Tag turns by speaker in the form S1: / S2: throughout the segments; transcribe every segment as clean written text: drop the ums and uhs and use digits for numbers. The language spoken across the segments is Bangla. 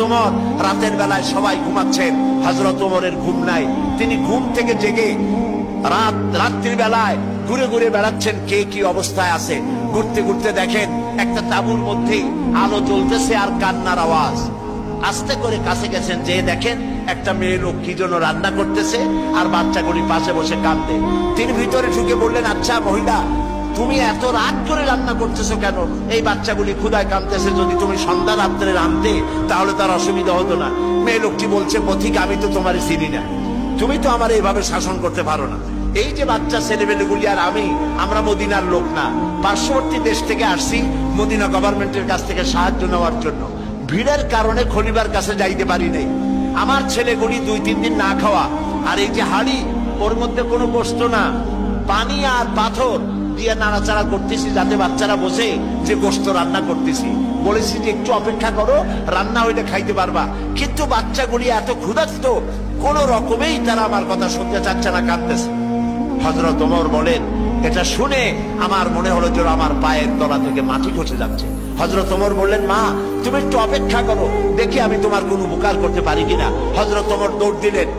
S1: ওমর রাতের বেলায় সবাই ঘুমাচ্ছেন, হযরত ওমরের ঘুম নাই। তিনি ঘুম থেকে জেগে রাত্রি বেলায় ঘুরে ঘুরে বেড়াচ্ছেন কে কি অবস্থায় আছে। ঘুরতে ঘুরতে দেখেন একটা তাঁবুর মধ্যে আলো জ্বলতেছে আর কান্নার আওয়াজ। আস্তে করে কাছে গেছেন, যে দেখেন একটা মেয়ে লোক কি জন্য রান্না করতেছে আর বাচ্চাগুলি পাশে বসে কাঁদে। তিনি ভিতরে ঢুকে বললেন, আচ্ছা মহিলা, তুমি এত রাত করে রান্না করতেছো কেন? এই বাচ্চাগুলি ক্ষুধায় কাঁদতেছে, যদি তুমি সন্ধ্যা রাত্রে রাঁধতে তাহলে তার অসুবিধা হতো না। মেয়ে লোকটি বলছে, পথিক আমি তো তোমার চিনি না, তুমি তো আমার এইভাবে শাসন করতে পারো না। এই যে বাচ্চা ছেলেমেয়েগুলি আর আমরা মদিনার লোক না, পার্শ্ববর্তী দেশ থেকে আসছি মদিনা গভর্নমেন্টের কাছ থেকে সাহায্য নেওয়ার জন্য। ভিড়ের কারণে খলিফার কাছে যাইতে পারি নাই। আমার ছেলেগুলি 2-3 দিন না খাওয়া, আর এই যে হাড়ি ওর মধ্যে কোনো গোশত না, পানি আর পাথর দিয়ে নাড়াচাড়া করতেছি যাতে বাচ্চারা বসে যে গোশত রান্না করতেছি। বলেছি যে একটু অপেক্ষা করো, রান্না হইলে খাইতে পারবা। কিন্তু বাচ্চাগুলি এত ক্ষুধার্ত, কোন রকমেই তারা আমার কথা শুনতে চাচ্ছে না, কাঁদতেছে। হযরত ওমর বলেন, এটা শুনে আমার মনে হলো যেন আমার পায়ের তলা থেকে মাটি খসে যাচ্ছে। হযরত ওমর বললেন, মা তুমি একটু অপেক্ষা করো, দেখি আমি তোমার কোন উপকার করতে পারি কিনা। হযরত ওমর দৌড় দিলেন।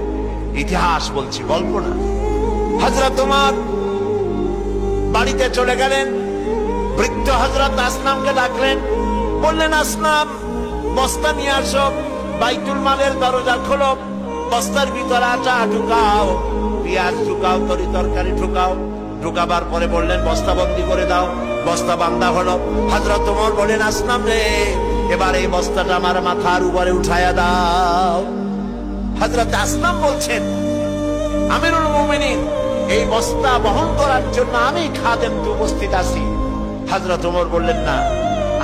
S1: ইতিহাস বলছি, গল্প না। হযরত ওমর বাড়িতে চলে গেলেন। বৃদ্ধ হযরত আসলামকে ডাকলেন, বললেন, আসলাম বস্তা নিয়ে আসো, বাইতুল মালের দরজা খোলো, বস্তার ভিতরে আটা ঢুকাও, পেঁয়াজ ঢুকাও, তরি তরকারি ঢুকাও। ঢুকাবার পরে বললেন, বস্তা বন্দি করে দাও। বস্তা বান্ধা হলো। হযরত ওমর বলেন, আসলাম রে, এবার এই বস্তাটা আমার মাথার উপরে উঠায়া দাও। হযরত আসলাম বলছেন, আমিরুল মুমিনিন, এই বস্তা বহন করার জন্য আমি খাদেম উপস্থিত আছি। হযরত ওমর বললেন, না,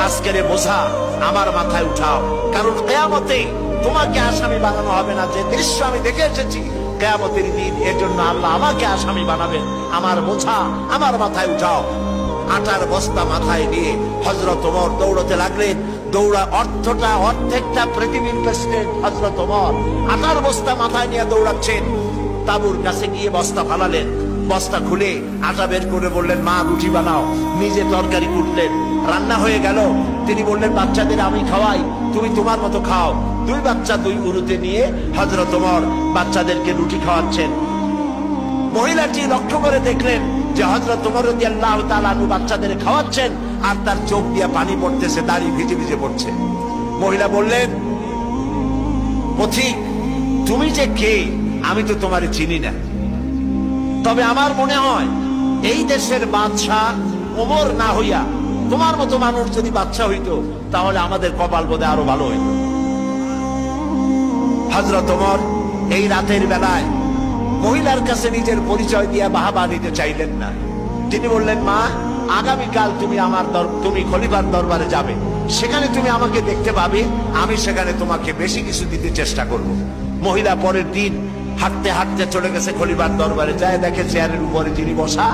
S1: আজকের বোঝা আমার মাথায় উঠাও, কারণ কিয়ামতে তোমাকে আসামি বানানো হবে না। যে দৃশ্য আমি দেখে এসেছি কিয়ামতের দিন, এর জন্য আল্লাহ আমাকে আসামি বানাবেন। আমার বোঝা আমার মাথায় উঠাও। আটার বস্তা মাথায় নিয়ে হযরত ওমর দৌড়তে লাগলেন। অর্ধেকটা পৃথিবীর প্রেসিডেন্ট হযরত ওমর আটার বস্তা মাথায় নিয়ে দৌড়াচ্ছেন। তাঁবুর কাছে গিয়ে বস্তা ফালালেন। বস্তা খুলে আটা বের করে বললেন, মা রুটি বানাও। নিজে তরকারি কুটলেন, রান্না হয়ে গেল। তিনি বললেন, বাচ্চাদের আমি খাওয়াই, তুমি তোমার মতো খাও। 2 বাচ্চা 2 উরুতে নিয়ে হযরত ওমর বাচ্চাদেরকে রুটি খাওয়াচ্ছেন। মহিলাটি লক্ষ্য করে দেখলেন যে হযরত ওমর রাদিয়াল্লাহু তাআলা আনহু বাচ্চাদের খাওয়াচ্ছেন আর তার চোখ দিয়ে পানি পড়তেছে, দাড়ি ভিজে ভিজে পড়ছে। মহিলা বললেন, পথিক তুমি যে কে আমি তো তোমারে চিনি না, তবে আমার মনে হয় এই দেশের বাদশাহ ওমর না হইয়া তোমার মতো মানুষ যদি বাদশাহ হইতো তাহলে আমাদের কপাল বোধহয় আরো ভালো হইত। হযরত ওমর এই রাতের বেলায় মহিলার কাছে নিজের পরিচয় দিয়ে বাহাবা নিতে চাইলেন না। তিনি বললেন, মা আগামীকাল তুমি খলিফার দরবারে যাবে, সেখানে তুমি আমাকে দেখতে পাবে, আমি সেখানে তোমাকে বেশি কিছু দিতে চেষ্টা করব। মহিলা পরের দিন হাঁটতে হাঁটতে চলে গেছে খলিফার দরবারে। যায় দেখে চেয়ারের উপরে যিনি বসা,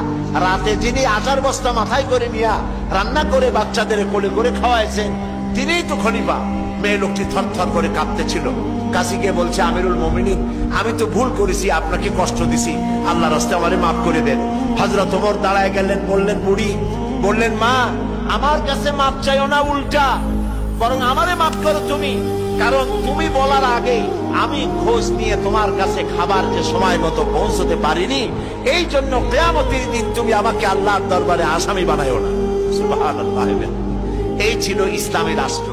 S1: রাতে যিনি আটার বস্তা মাথায় করে নিয়ে রান্না করে বাচ্চাদের কোলে করে খাওয়াইছেন, তিনিই তো খলিফা। মেয়ে লোকটি থরথর করে কাঁপতেছিল। কাছে গিয়ে বলছে, আমিরুল মুমিনিন, আমি তো ভুল করেছি, আপনাকে কষ্ট দিছি, আল্লাহর রাস্তায় আমারে মাফ করে দেন। হযরত ওমর দাঁড়ায় গেলেন, বললেন, বুড়ি বললেন, মা আমার কাছে মাফ চাইও না, উল্টা বরং আমারে মাফ করো তুমি, কারণ তুমি বলার আগে আমি খোঁজ নিয়ে তোমার কাছে খাবার যে সময় মতো পৌঁছতে পারিনি, এই জন্য কিয়ামতের দিন তুমি আমাকে আল্লাহর দরবারে আসামি বানাইও না। সুবহানাল্লাহ। এই ছিল ইসলামী রাষ্ট্র।